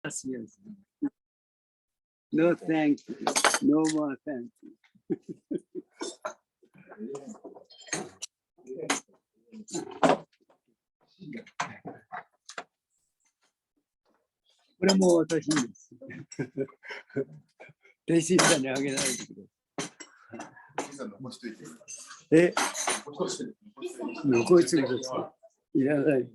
Yes. No, thank you. No more thank you. これも私です。弟子さんにあげないでくれ。え、残してください。いらない。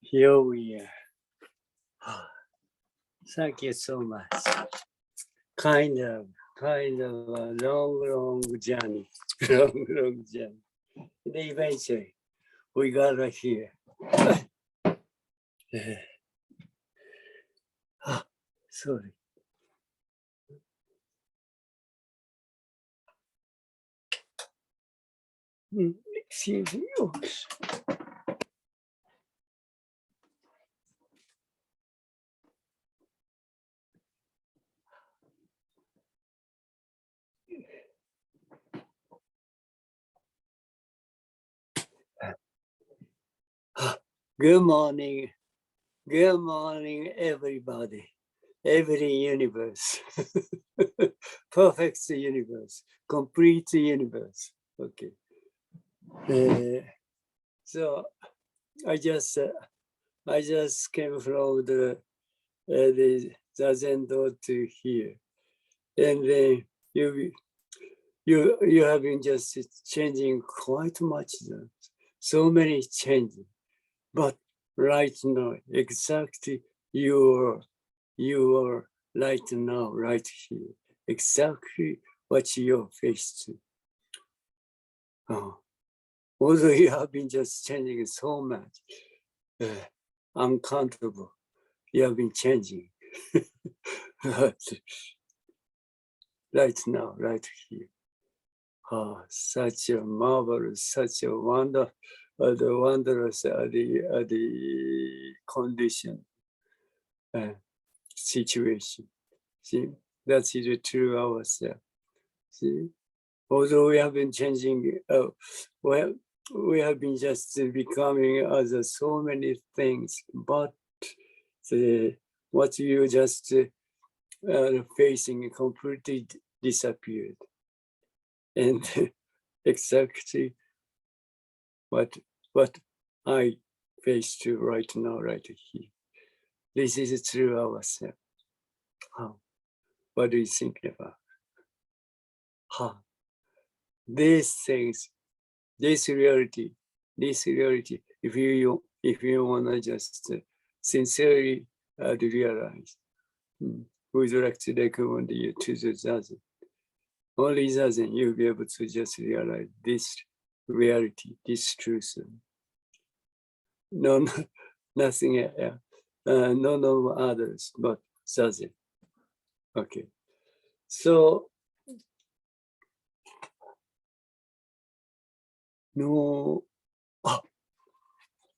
Here we are. Thank you so much. Kind of a long journey. long journey. And eventually, we got right here. Sorry. Excuse me. Oops. Good morning. Good morning, everybody. Every universe. Perfect universe. Complete universe. Okay. So I just came from the Zazen to here, and then you have been just changing quite much. So many changes, but right now, exactly you are right now, right here, exactly what you're faced to. Although you have been just changing so much, uncountable, you have been changing. Right now, right here. Such a marvelous, such a wondrous the condition, situation. See, that's the true ourselves. See, although we have been changing, well, we have been just becoming other so many things, but what you just facing completely disappeared. And exactly what I face to right now, right here. This is true ourselves. What do you think about? These things, this reality, if you wanna just sincerely realize, would like to recommend you to the Zazen. Only Zazen, you'll be able to just realize this reality, this truth. No, nothing else. none of others but Zazen. Okay. So, no, oh,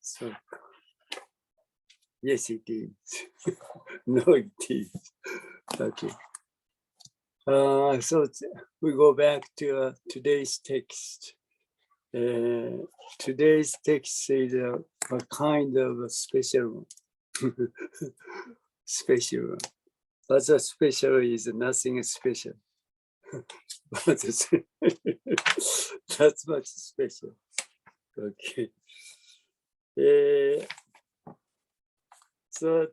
so, yes, it is. No, it is. Okay. So we go back to today's text. Today's text is a kind of a special one. Special one. What's a special is nothing special. That's much special. Okay. So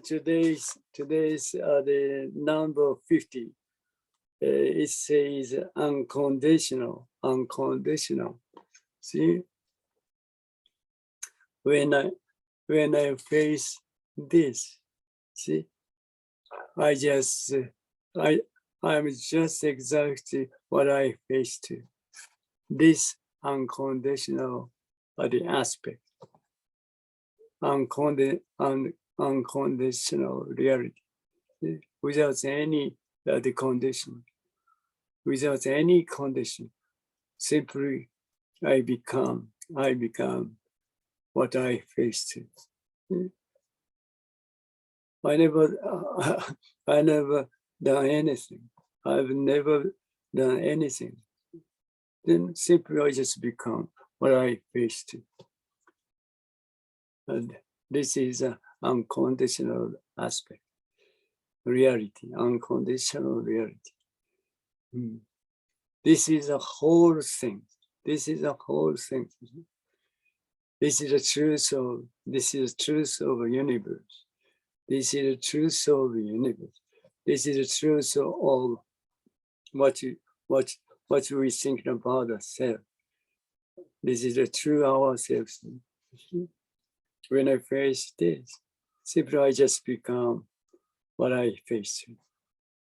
today's the number 50. It says unconditional. See, when I face this, see, I'm just exactly what I faced. This unconditional the aspect, unconditional reality, without any the condition, without any condition, simply I become what I faced. I never done anything. I've never done anything. Then simply I just become what I faced. And this is an unconditional aspect, reality, unconditional reality. This is a whole thing. This is a whole thing. This is the truth of the universe. This is the truth of the universe. This is the truth of all what we think about ourselves. This is the true ourselves. When I face this, simply I just become what I face.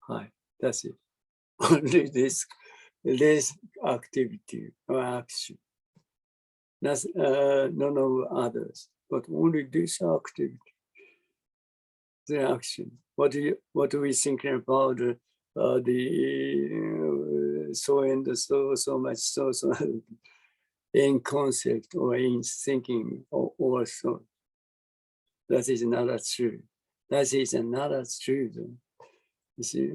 Hi, that's it. Only this activity or action. That's none of others, but only this activity. The action. What do we thinking about the so and so much so in concept or in thinking or so. That is not true. That is another truth. You see,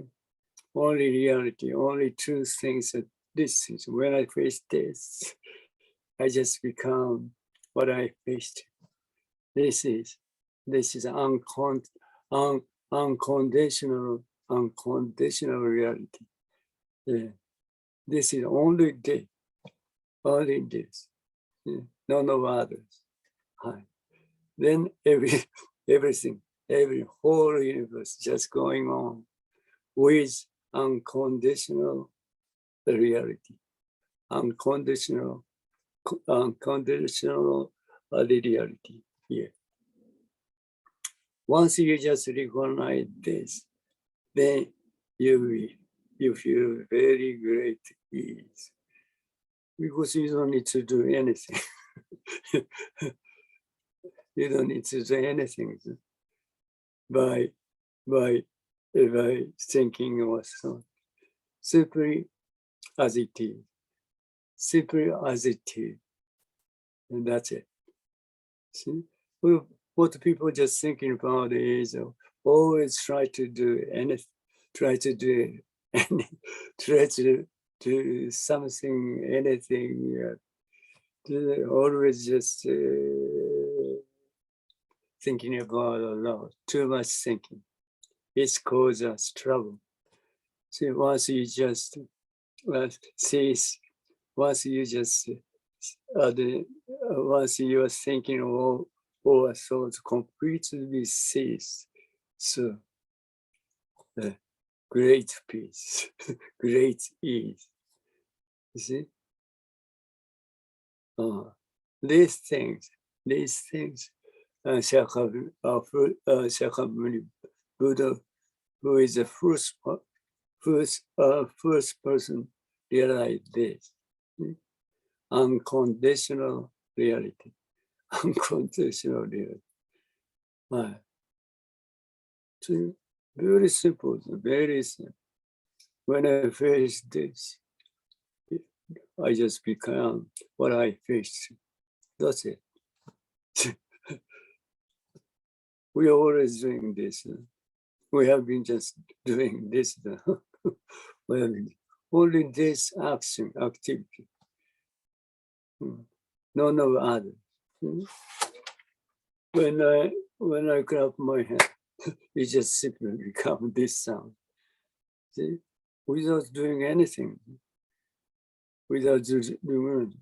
only reality, only true things that this is. When I face this, I just become what I faced. This is unconditional reality. Yeah. This is only this, yeah. None of others. Hi. Then everything, every whole universe just going on with unconditional reality, unconditional reality. Yeah. Once you just recognize this, then you feel very great ease because you don't need to do anything. You don't need to do anything by thinking or so. Simply as it is. Simply as it is. And that's it. See? What people just thinking about is always try to do anything, try to do something, anything, always just thinking about a lot, too much thinking. It causes us trouble. See, once you just cease, once you just, once you are thinking all thoughts completely cease, so great peace, great ease. You see? These things, Shakyamuni Buddha, who is the first person, realized this. Unconditional reality. Unconditional reality. So very simple, very simple. When I face this, I just become what I face. That's it. We are always doing this. We have been just doing this. We have been only this action, activity. None of others. When I clap my hand, it just simply become this sound. See? Without doing anything. Without doing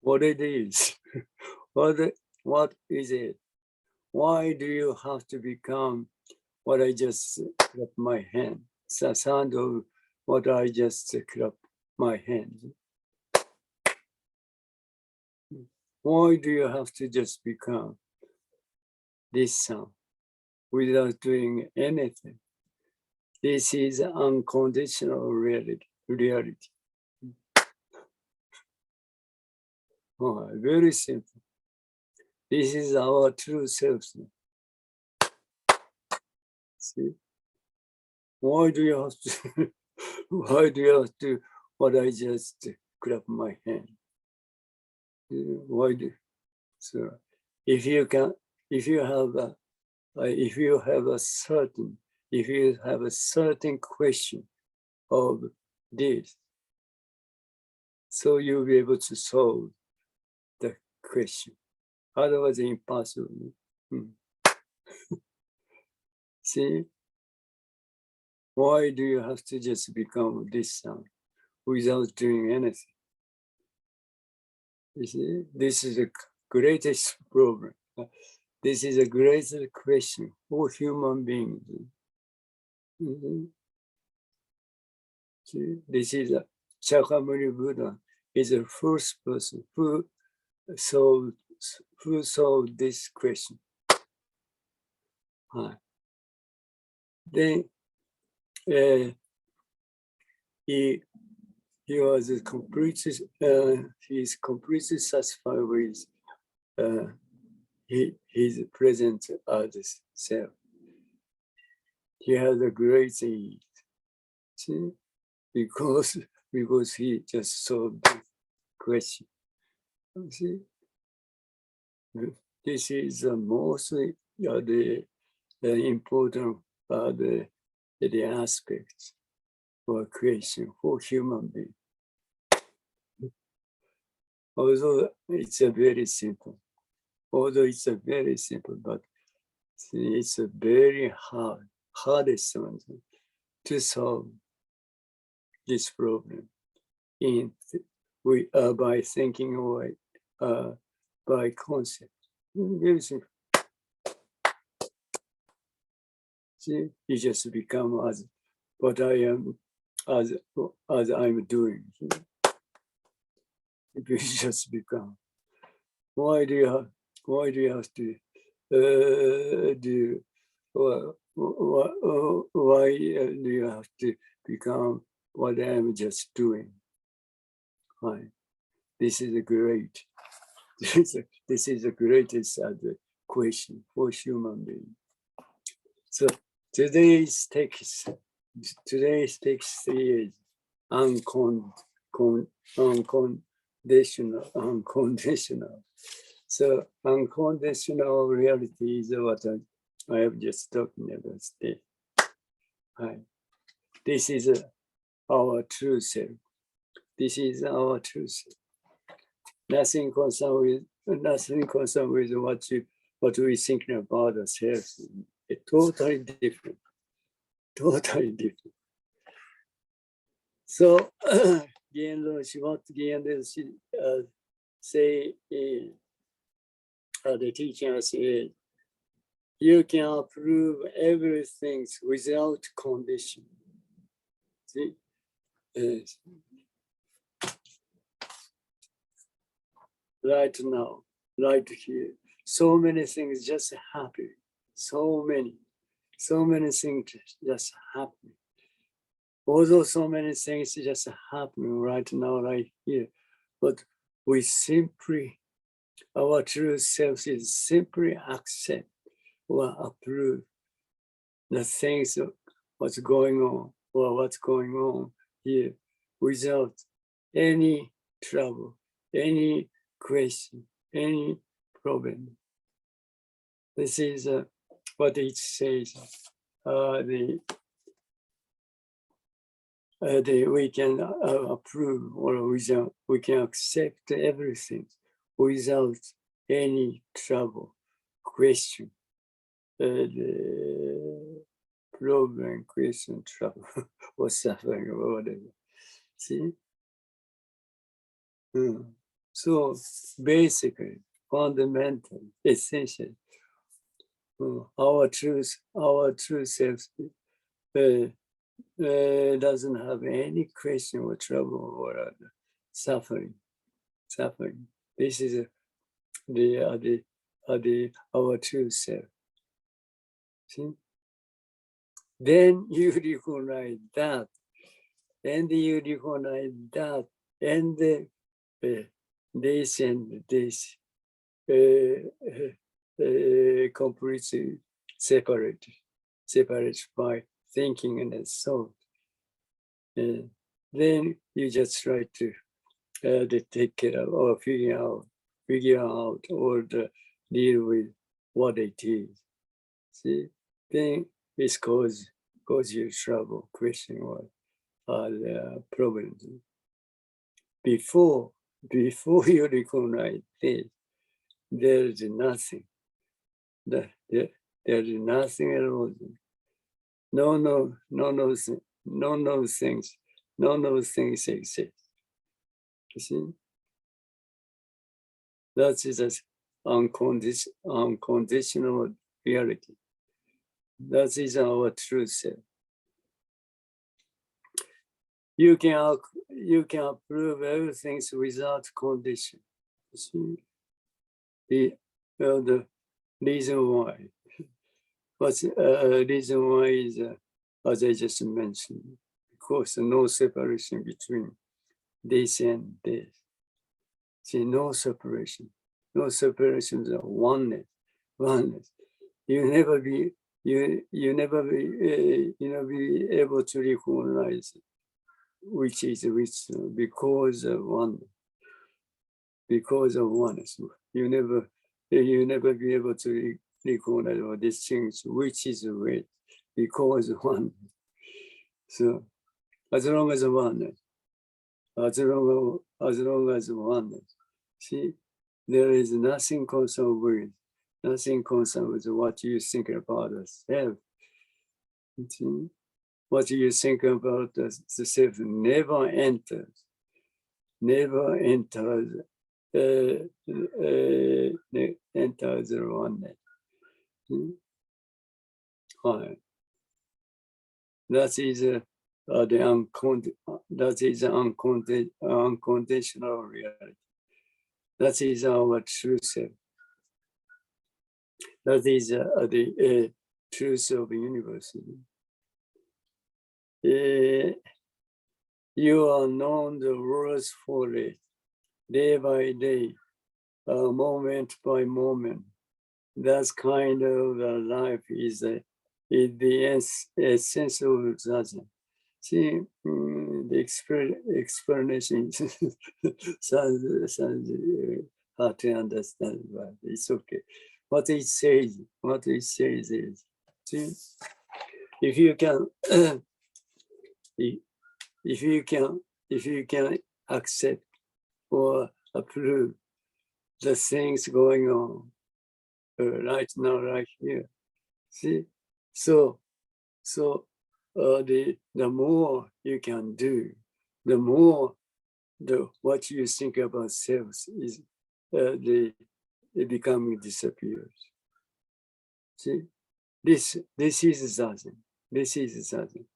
what it is. What is it? Why do you have to become what I just clap my hand? It's the sound of what I just clap my hand. Why do you have to just become this sound without doing anything? This is unconditional reality. Oh, very simple. This is our true self. See? Why do you have to? Why do you have to? What I just clap my hand? Why do? So, if you have a certain question of this, so you'll be able to solve the question. Otherwise, impossible. See, why do you have to just become this sound without doing anything? You see, this is the greatest problem. This is the greatest question for human beings. See, this is a Shakyamuni Buddha is the first person who solved this question. Then he was completely he's completely satisfied with his present as self. He has a great ease. See? Because he just solved the question. See? This is mostly the important the aspects for creation for human being. Although it's a very simple, but it's a very hardest one to solve this problem by thinking or by concept. Very simple. See, you just become as what I am, as I'm doing. You just become. Why do you have to do? Why do you have to become what I'm just doing? Right. This is a great. This is the greatest question for human being. So today's text is unconditional. So unconditional reality is what I have just talking about today. Right. This is our true self. This is our true self. Nothing concerned with what we thinking about ourselves. It's totally different. Totally different. So, Jinen Roshi, what Jinen Roshi say, the teacher said, you can approve everything without condition. See? Right now, right here, so many things just happen. So many things just happen. Although so many things just happen right now, right here, but we simply Our true self is simply accept or approve the things of what's going on or what's going on here without any trouble, any question, any problem. This is what it says. We can approve or without, we can accept everything without any trouble, question, the problem, question, trouble, or suffering, or whatever. See? So basically, fundamental, essential, our true self doesn't have any question or trouble or suffering. This is our true self. See? Then you recognize that, and you recognize that, and this and this completely separate by thinking and thought. Then you just try to take care of or figure out or deal with what it is. See, then it's cause you trouble, question what are the problems. Before you recognize this, there is nothing. There is nothing at all. None of those things exist. You see? That is just unconditional reality. That is our true self. You can approve everything without condition. You see? The reason why. But reason why is, as I just mentioned, because no separation between this and this. See, no separation. No separation is oneness. You never be able to recognize which is which because of oneness. Because of oneness, you never be able to recognize or distinguish which is which because of oneness. So, as long as oneness, see, there is nothing concerned with what you think about yourself. See? What you think about the self never enters the oneness. Right. That is unconditional reality. That is our true self. That is the truth of the universe. You are known the words for it, day by day, moment by moment. That kind of life is the essence of Zazen. See, the explanation sounds hard to understand, but it's okay. What it says is, see, if you can accept or approve the things going on right now, right here. See, so the more you can do, the more what you think about self is it becoming disappears. See, this is Zazen. This is Zazen.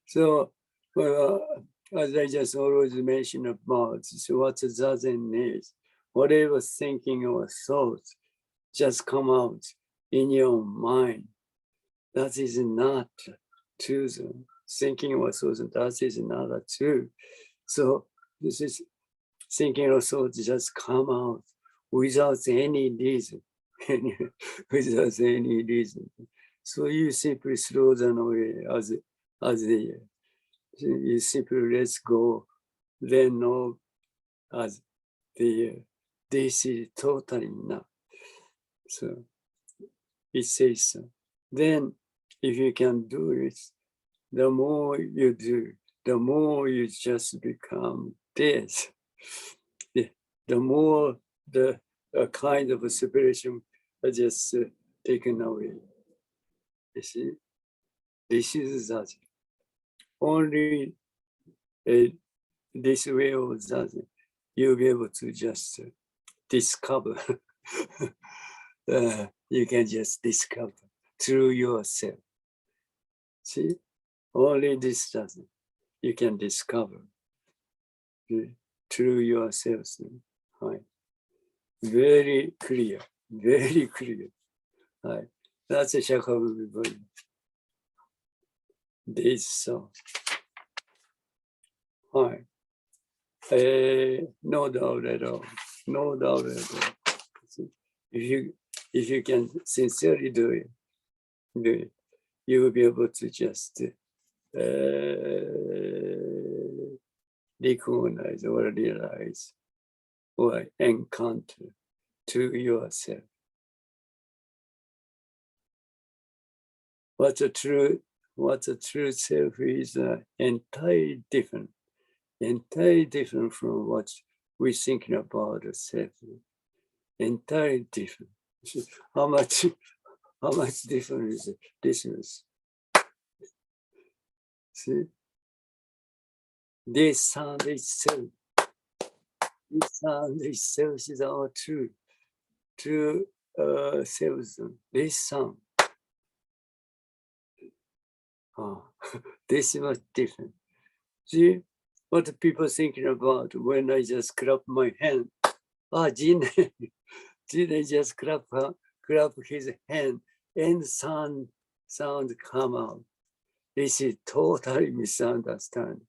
So, as I just always mentioned about, so what Zazen is, whatever thinking or thoughts just come out in your mind. That is not true. Thinking or thoughts, that is not true. So this is thinking or thoughts just come out without any reason, without any reason. So you simply slow down away as you simply let go, then know as this is totally enough. So it says so. Then if you can do it, the more you do, the more you just become this. The more the kind of separation are just taken away. You see, this is that. Only this way of that, you'll be able to just discover. You can just discover through yourself. See, only this doesn't. You can discover through yourself. Right. Very clear, very clear. Right. That's a Shakabubi body. This so. Right. No doubt at all. No doubt at all. If you can sincerely do it, you will be able to just recognize or realize or encounter to yourself. What a true self is entirely different from what we're thinking about the self. Entirely different. How much different is it? Difference. See, this sound itself. This sound itself is our true self. This sound. This is much different. See what the people thinking about when I just clap my hand. Jinen just clap his hand and sound come out. This is totally misunderstanding.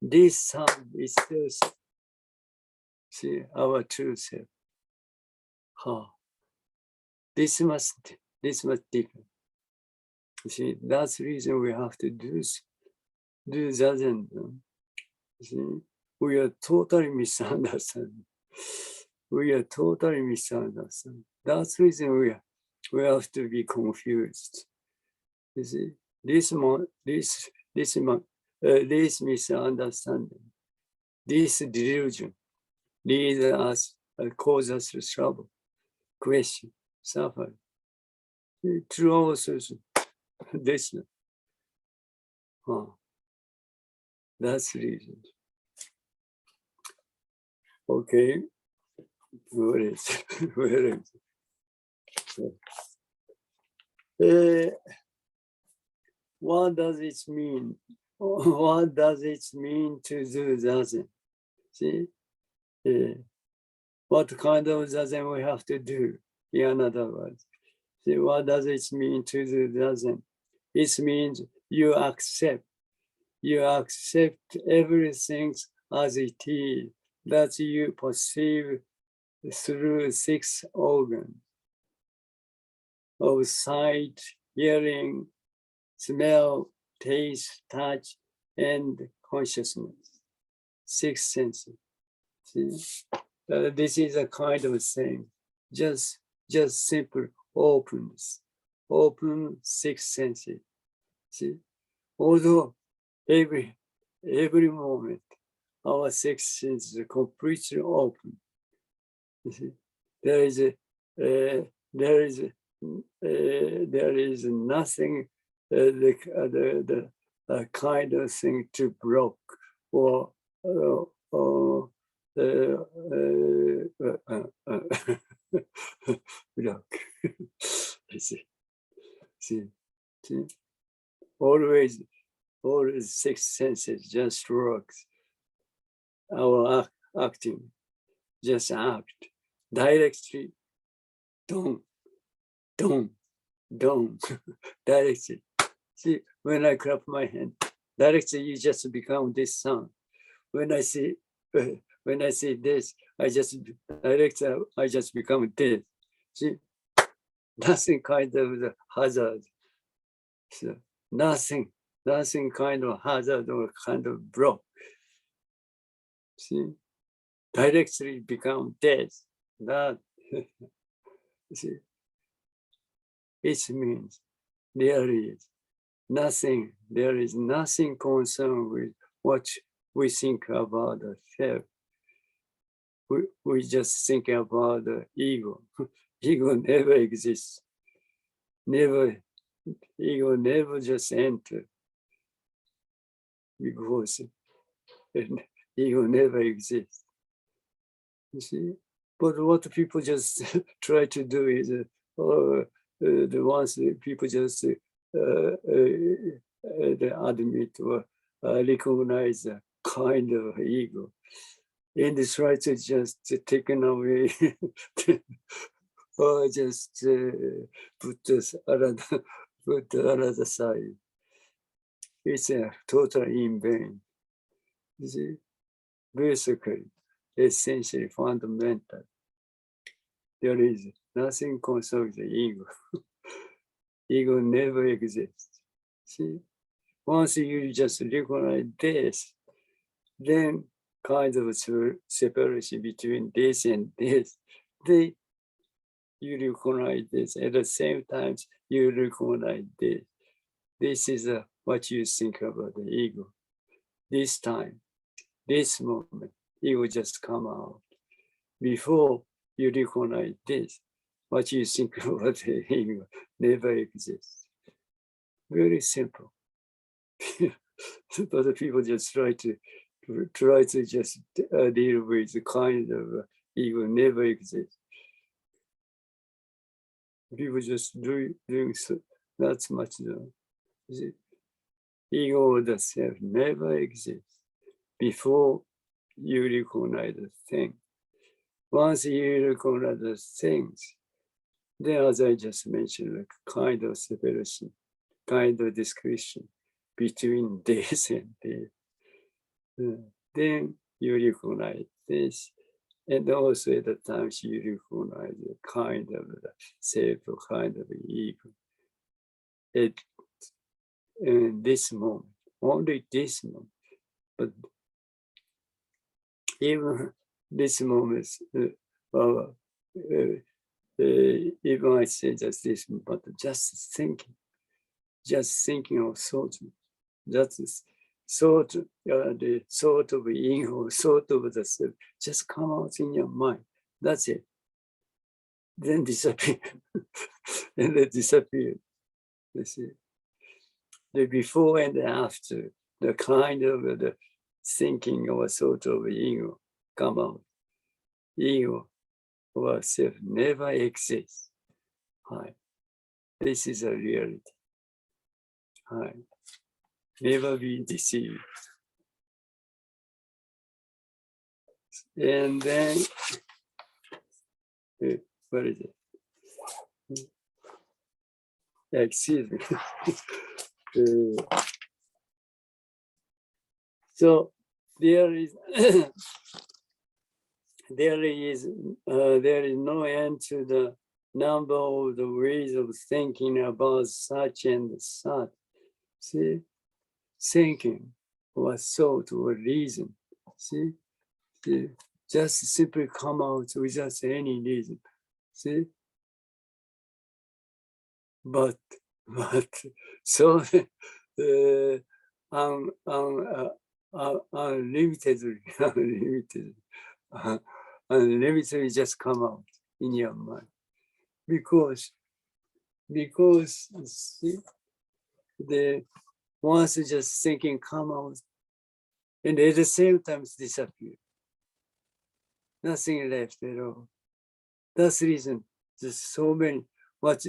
This sound is still, see, our true self. This must different. You see, that's the reason we have to do Zazen. See, we are totally misunderstanding. We are totally misunderstanding. That's the reason we have to be confused. You see, this misunderstanding, this delusion leads us, cause us trouble, question, suffering. True also, this. That's the reason. Okay, where is it? Where is it? What does it mean? What does it mean to do zazen? See, what kind of zazen we have to do? In other words, see, what does it mean to do zazen? It means you accept everything as it is that you perceive through 6 organs of sight, hearing, smell, taste, touch, and consciousness. 6 senses. See? This is a kind of thing. Just simple openness. Open 6 senses. See? Although every moment our 6 senses are completely open. You see? There is nothing the kind of thing to block or block. see, always 6 senses just works. Our acting, just act directly. Don't directly. See, when I clap my hand, directly you just become this sound. When I see this, I just become dead. See, nothing kind of the hazard. So nothing kind of hazard or kind of block. See, directly become dead. That see, it means there is nothing concerned with what we think about the self. We just think about the ego. Ego never exists. Ego never just enter because ego never exists. You see? But what people just try to do is, the ones that people just they admit or recognize a kind of ego. And they try to just taken away or just put another side. It's totally in vain. You see? Basically, essentially fundamental. There is nothing concerns the ego. Ego never exists. See? Once you just recognize this, then kind of separation between this and this, you recognize this. At the same time, you recognize this. This is what you think about the ego. This time, this moment, it will just come out. Before you recognize this, what you think about the ego never exists. Very simple. But the people just try to just deal with the kind of ego never exists. People just doing so, not much though. Ego of the self never exists before you recognize the thing. Once you recognize the things, then as I just mentioned, like kind of separation, kind of discretion between this and this. Then you recognize this, and also at the times you recognize the kind of the self, kind of ego. In this moment, only this moment, but even this moment, even I say just this, but just thinking of thought, that's thought, the thought of ego, thought of the self, just come out in your mind. That's it. Then disappear, and they disappear. You see, the before and the after, the kind of the thinking or thought of ego come out. Ego or self never exists. Hi. This is a reality. Hi. Never be deceived. And then, what is it? Excuse me. So there is there is no end to the number of the ways of thinking about such and such. See, thinking or thought or reason. See, just simply come out without any reason. See, but so unlimitedly just come out in your mind because see, the once just thinking come out and at the same time disappear. Nothing left at all. That's the reason there's so many what's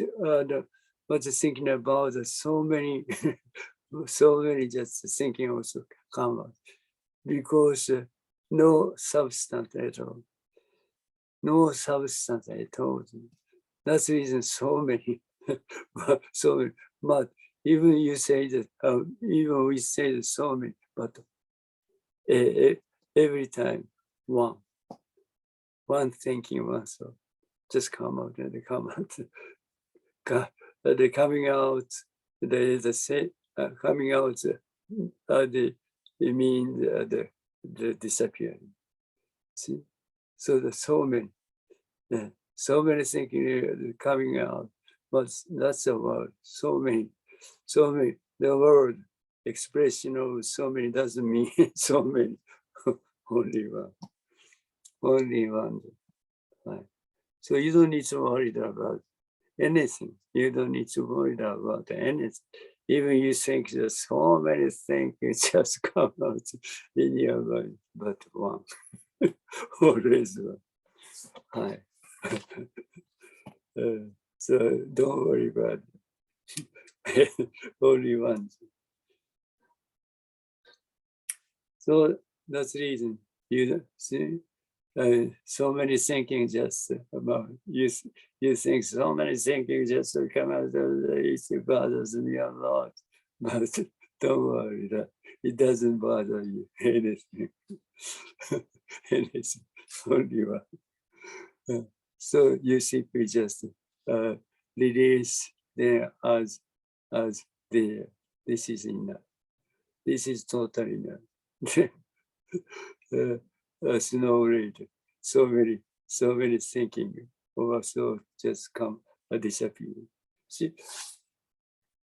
thinking about so many just thinking also come out because no substance at all. No substance at all. That's the reason so many, but even you say that, even we say that so many, but every time one. one thinking, one thought, just come out and they come out. They're coming out. There is a say coming out. It means the disappearing. See, so there's so many thinking coming out. But that's the word. So many. The word expression of so many doesn't mean so many. Only one. Right. So you don't need to worry about anything. You don't need to worry about anything. Even you think there's so many things just come out in your mind, but one. Always one. Hi. So don't worry about it. Only one. So that's the reason you see. So many thinking just about you think so many thinking just to come out of it bothers me a lot, but don't worry, that it doesn't bother you anything. Anything, only one. So you simply just release there as there. This is enough. This is totally enough. Snow rate, so many thinking also just come disappear. See,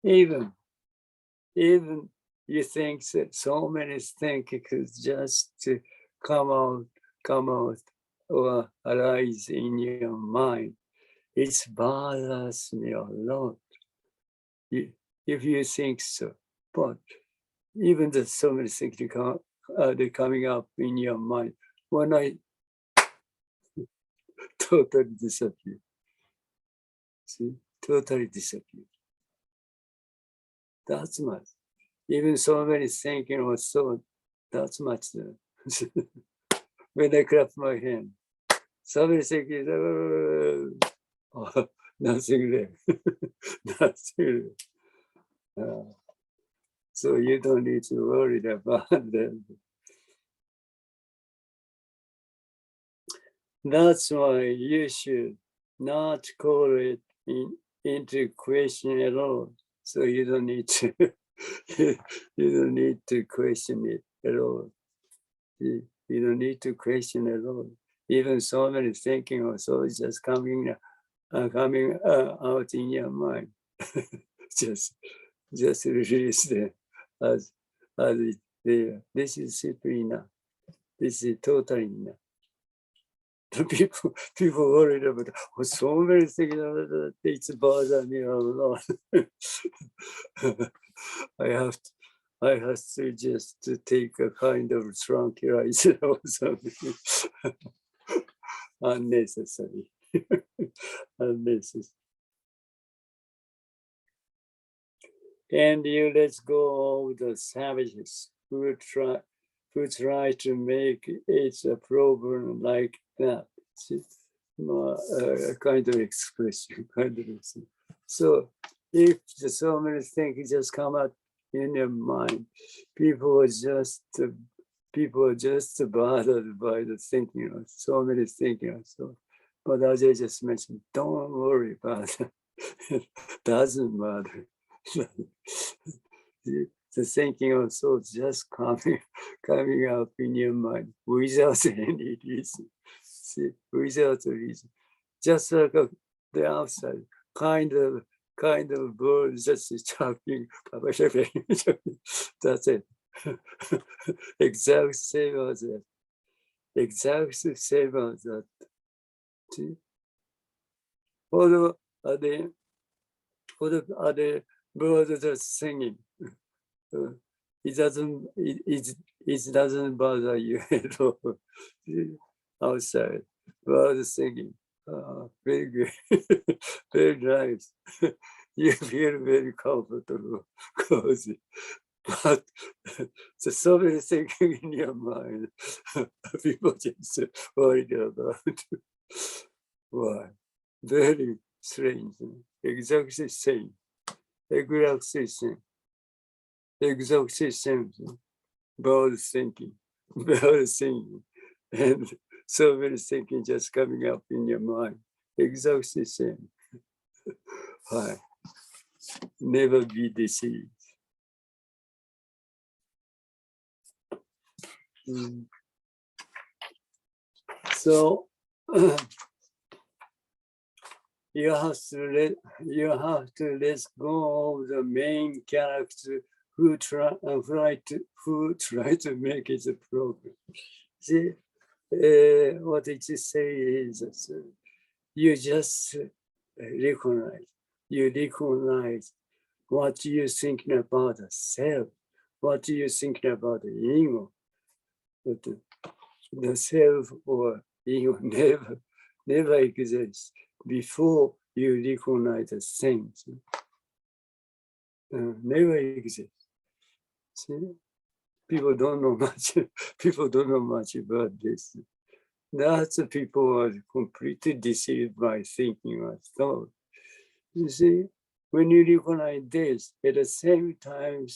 even you think that so many thinking could just come out or arise in your mind. It bothers me a lot. If you think so, but even the so many things they're coming up in your mind. When I totally disappear. See, totally disappear. That's much. Even so many thinking or so, that's much there. When I clap my hand, so many thinking, oh, nothing there. Nothing there. So you don't need to worry about them. That's why you should not call it into question at all. So you don't need to you don't need to question it at all. You don't need to question at all. Even so many thinking or so is just coming out in your mind. just release them as it there. This is simply enough. This is totally enough. People worried about so many things that it's bothering me a lot. I have to just to take a kind of tranquilizer or something. Unnecessary. Unnecessary. And you let go of the savages who try to make it a problem like that. A kind of expression, So if so many things just come out in your mind, people are just bothered by the thinking of so many thinking. So, but as I just mentioned, don't worry about it. It doesn't matter. The thinking of thoughts just coming up in your mind without any reason. See, without a reason. Just like the outside, kind of bird just talking. That's it. Exact same as that. Exact same as that. See? What are the birds are singing? It doesn't bother you at all. Outside, birds singing, very good, very nice. You feel very comfortable, cozy. But there's so many things in your mind. People just worried about. Why? Very strange. Exactly same. Exactly same. Exactly same. Bird thinking, bird singing, and so many thinking just coming up in your mind. Exactly the same. Hi. Never be deceived. So you have to let go of the main character who try to make it a problem. See, what it is say is you just recognize what you're thinking about the self, what you're thinking about the ego. But the self or ego never exists before you recognize the things. Never exists. See? People don't know much. People don't know much about this. That's people are completely deceived by thinking or thought. You see, when you recognize this, at the same time,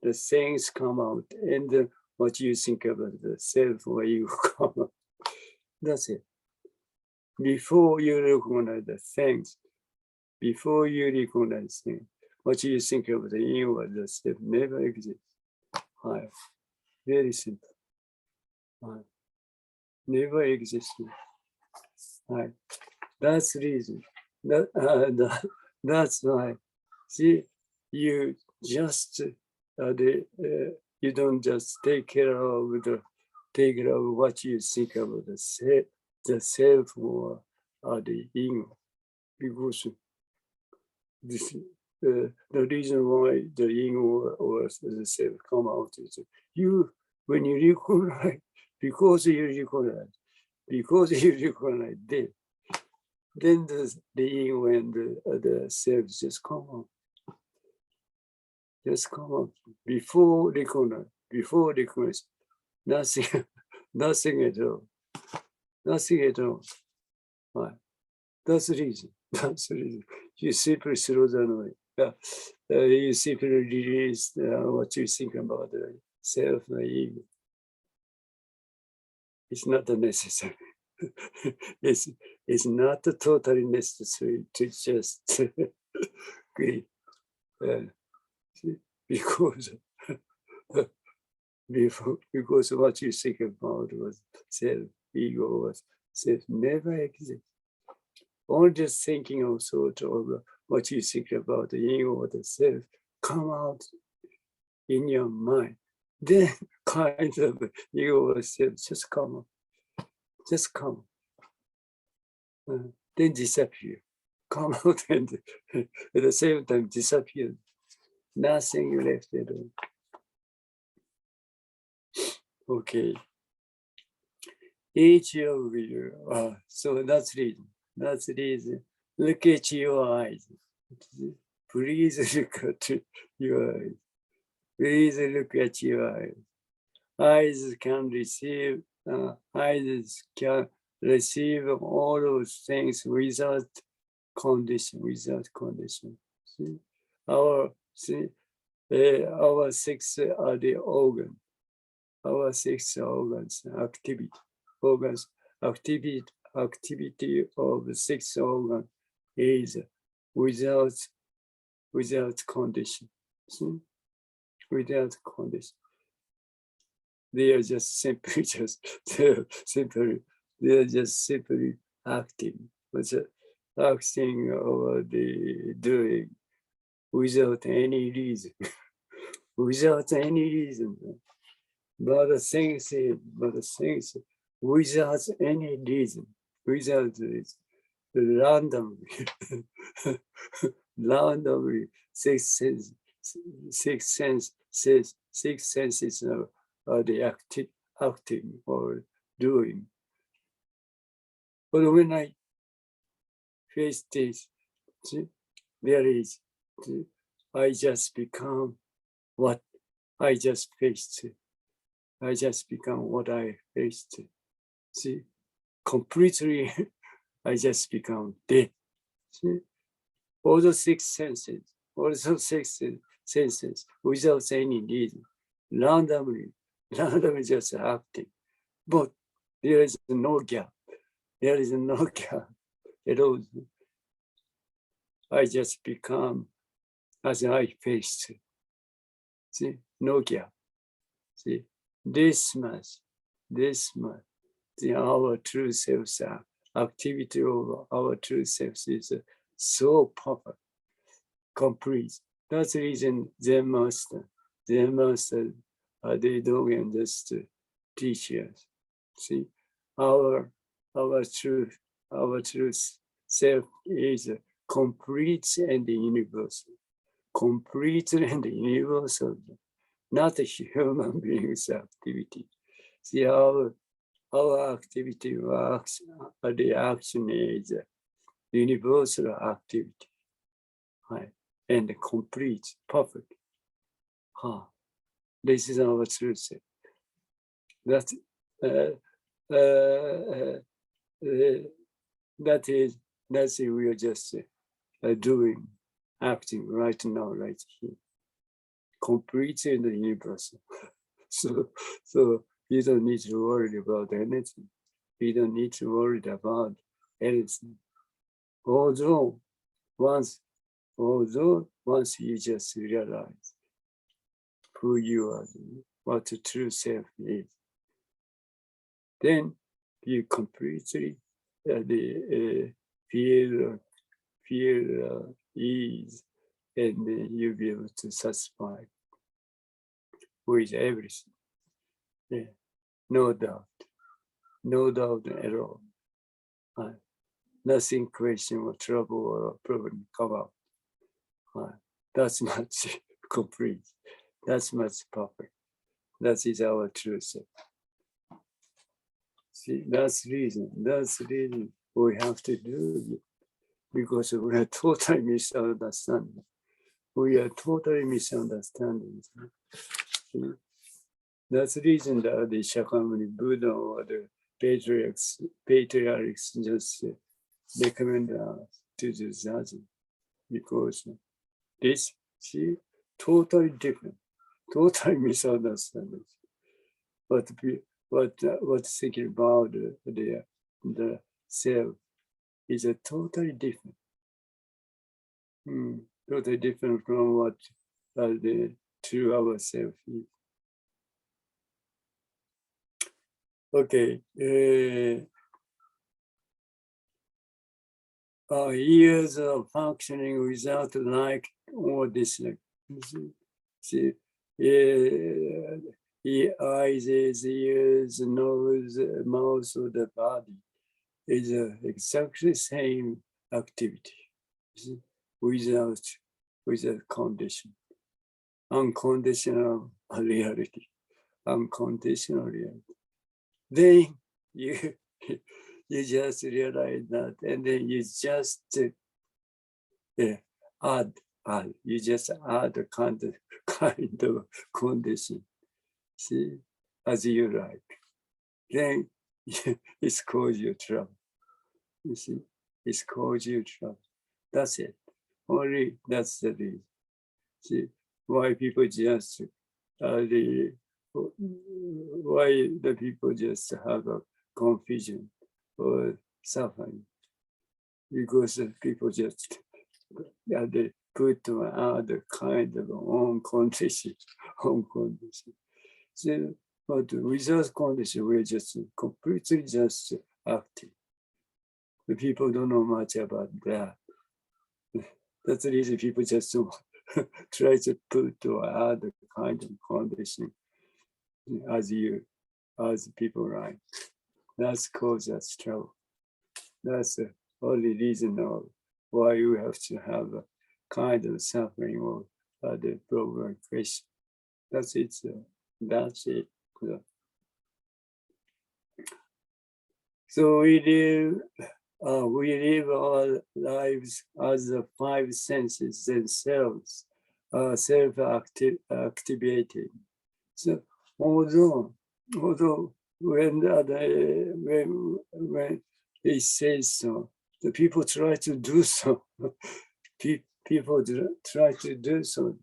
the things come out, and what you think about the self or you come out. That's it. Before you recognize the things, before you recognize things, what you think of the ego or the self never exists. Hi. Very simple. Hi. Never existed. Hi. That's the reason. That's why. See, you just you don't just take care of what you think about the self or the ego, because this the reason why the ego or the self come out is you when you recognize because you recognize this, then the ego and the self just come out. Just come out before recognize, nothing, nothing at all, nothing at all. Right. That's the reason. That's the reason. You simply throw that away. You simply release what you think about the self and the ego. It's not necessary. it's not totally necessary to just agree. Because what you think about was self, ego was self, never exists. Only just thinking of sort of what you think about the ego or the self come out in your mind. Then kind of ego or self just come up. Just come. Then disappear. Come out and at the same time disappear. Nothing left at all. Okay. Each of you, so that's reason. That's reason. Look at your eyes. Please look at your eyes. Please look at your eyes. Eyes can receive all those things without condition. See? Our six are the organ. Our six organs, activity of the six organ is without condition. See? Without condition. They are just simply acting. Acting or the doing without any reason. Without any reason. But the things without any reason, without reason, randomly, six senses are the acting or doing. But when I face this, there is, I just become what I just faced. I just become what I faced. See, completely, I just become dead. See, all the six senses, without any reason, randomly just acting. But There is no gap. There is no gap at all. I just become as I faced. See, no gap. See, this much, our true self, activity of our true self is so perfect, complete. That's the reason Zen master, they don't just teach us. See, our truth self is complete and universal. Complete and universal, not a human being's activity. See, our activity works, the action is universal activity, right? And complete, perfect. This is our truth self. That's we are just doing, acting right now, right here. Complete and universal. So you don't need to worry about anything. You don't need to worry about anything. Although once you just realize who you are, what the true self is, then you completely feel ease, and then you'll be able to satisfy with everything. Yeah. No doubt at all. Nothing question or trouble or problem come up. That's much complete. That's much perfect. That is our true self. See, that's the reason we have to do it, because we are totally misunderstanding. See? That's the reason that the Shakyamuni Buddha or the patriarchs just recommend us to do that, because this, see, totally different, totally misunderstanding. What thinking about the self is a totally different, totally different from what the true ourself is. Okay. Years of functioning without like or dislike. See, eyes, ears, nose, mouth, or the body is exactly the same activity, without condition. Unconditional reality. Unconditional reality. Then you just realize that, and then you just add. You just add a kind of condition, see, as you like. Then it's caused you trouble. You see, it's caused you trouble. That's it. Only that's the reason. See, why people just why the people just have a confusion or suffering, because people just they put other kind of own condition. So, but without condition, we're just completely just acting. The people don't know much about that. That's the reason people just try to put other kind of condition as people like. That's cause us trouble. That's the only reason of why you have to have a kind of suffering or the problem question. That's it. That's it. So we live our lives as the five senses themselves are self-activating. So although when it says so, the people try to do so. People try to do so,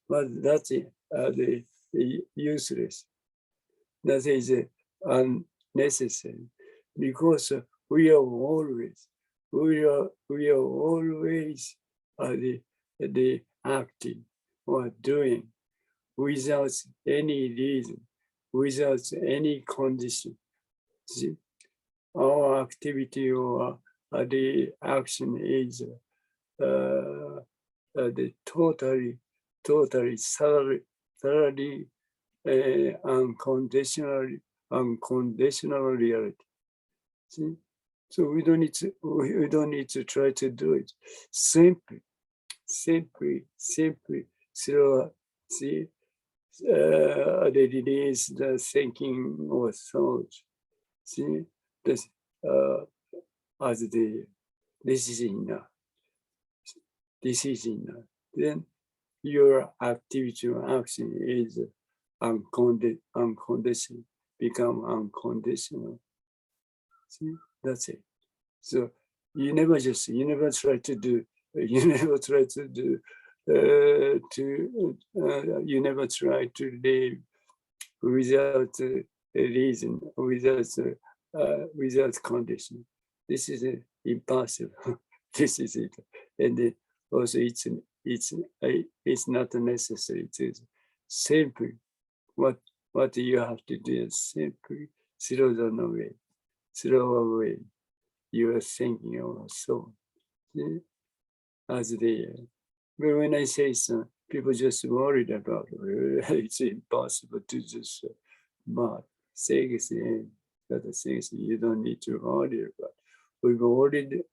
but that's useless. That is necessary, because we are always the acting or doing without any reason, without any condition. See, our activity or the action is the thoroughly unconditional reality. See? So we don't need to try to do it. Simply through the release, the thinking or thought. See, this as this is enough. This is enough. Then your activity or action is unconditional, become unconditional. See, that's it. So you never try to do, you never try to live without a reason, without condition. This is impossible. This is it, and also it's not necessary to simply what you have to do is simply throw away your thinking or soul. See? As but when I say so, people just worried about it. It's impossible to just things you don't need to worry about. We've already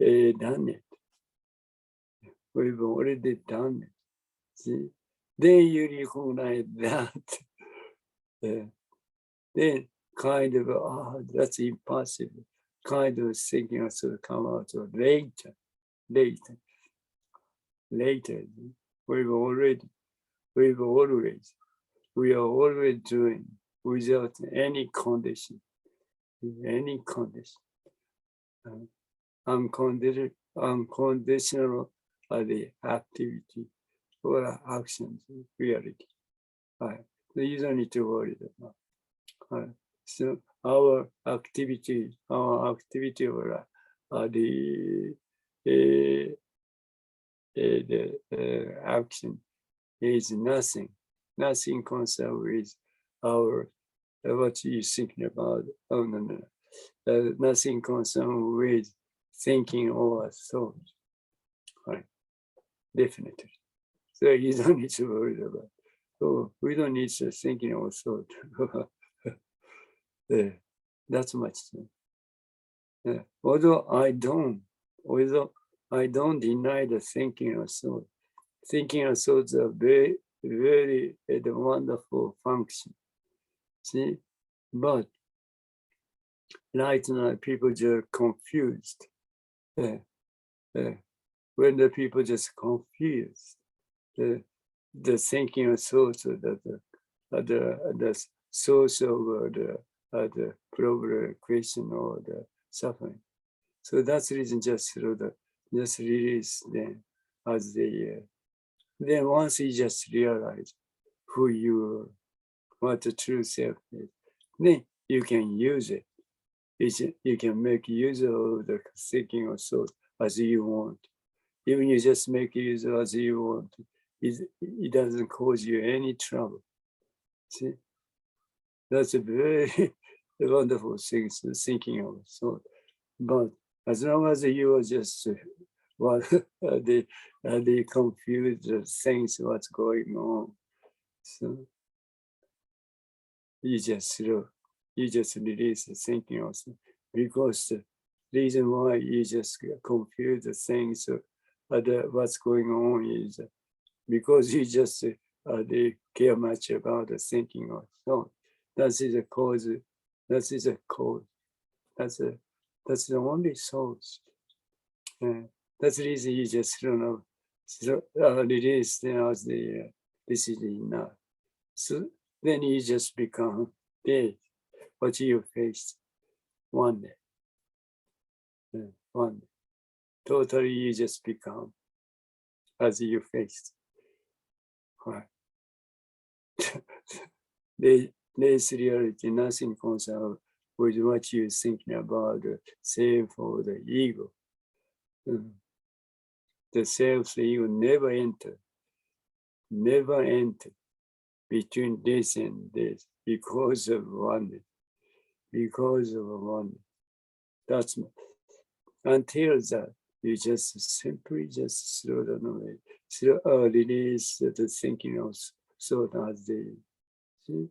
done it. We've already done it. See? Then you recognize that. Then kind of, that's impossible. Kind of thinking has to come out later. We are always doing without any condition. Unconditional the activity or actions, reality. So you don't need to worry about. So our activity or the action is nothing concerned with our what you thinking about. Nothing concerned with thinking or thought. Right, definitely. So you don't need to worry about. Oh, we don't need to thinking or thought. That's much. Although I don't deny the thinking or thought. Thinking or thoughts are very wonderful function. See, but right now people just confused. When the people just confused, the thinking or thoughts the source of the problem, question, or the suffering. So that's the reason just release them as then once you just realize who you are, what the true self is, then you can use it. You can make use of the thinking or thought as you want. Even you just make use of as you want. It doesn't cause you any trouble. See, that's a very wonderful thing, thinking of thought. But as long as you are just the confused things what's going on, so you just release the thinking also, because the reason why you just confuse the things what's going on is because you just they care much about the thinking of thought. That is a cause. That's the only source. That's the reason you just release as this is enough. So then you just become dead. What you face one day. Totally you just become as you faced. Right. this reality, nothing concerned with what you're thinking about, the self or the ego. The self, the ego never enter between this and this because of oneness. That's until that you just simply just slow down away, release the thinking of thought as they see.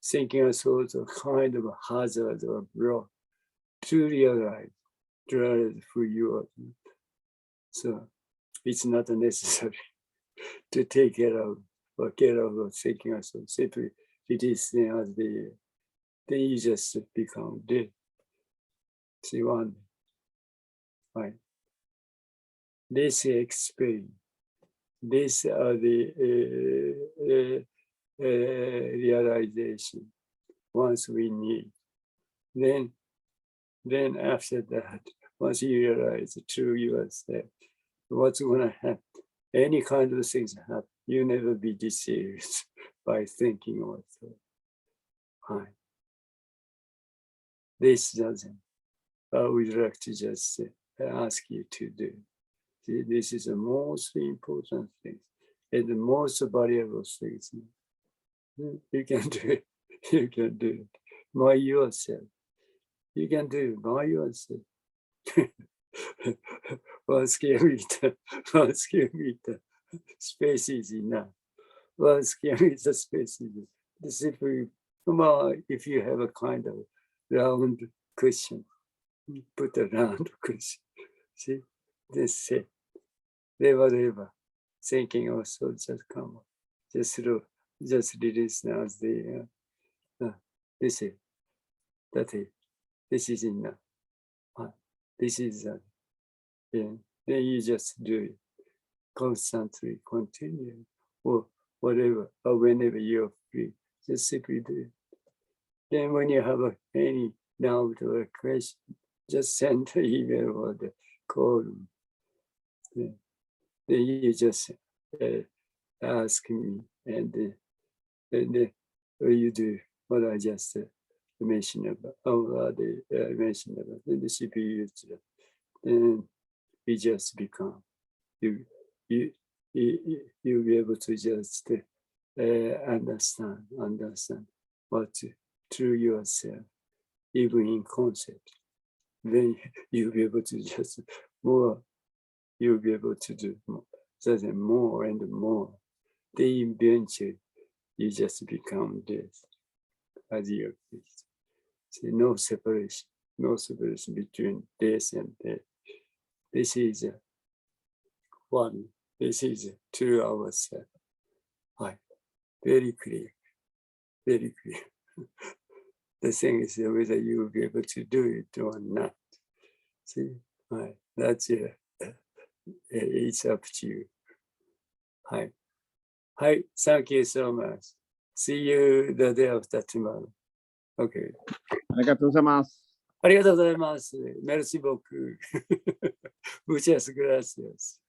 Thinking of thought a kind of hazard or block to realize who you are. So it's not necessary to take care of or care of thinking of thought. Simply release them as they then you just become dead. See one. Right. This experience, these are the realization once we need. Then after that, once you realize true yourself, what's gonna happen? Any kind of things happen. You never be deceived by thinking or thought. Right. This doesn't. I would like to just ask you to do. See, this is the most important thing and the most valuable thing. You can do it. You can do it by yourself. You can do it by yourself. Once you meet the space is enough. Once you meet the space is enough. Simply, if you have a kind of round cushion, put a round cushion. See, this never thinking also just come, just release now as the this is that is this is enough. This is then you just do it constantly, continue or whatever or whenever you're free, just simply do it. Then when you have any doubt or question, just send the email or the call. Then you just ask me, and then you do what I just mentioned about. Mentioned about. Then the CPU, then we just become you'll be able to just understand what through yourself, even in concept. Then you'll be able to just more. You'll be able to do more, so then more and more. Then eventually you just become this as your Christ. See, no separation between this and that. This is one. This is to ourselves. Right. Very clear. Very clear. The thing is whether you will be able to do it or not. See, right. That's it. It's up to you. Hi. Hi. Thank you so much. See you the day after tomorrow. Okay. ありがとうございます。ありがとうございます。Merci beaucoup. Muchas gracias.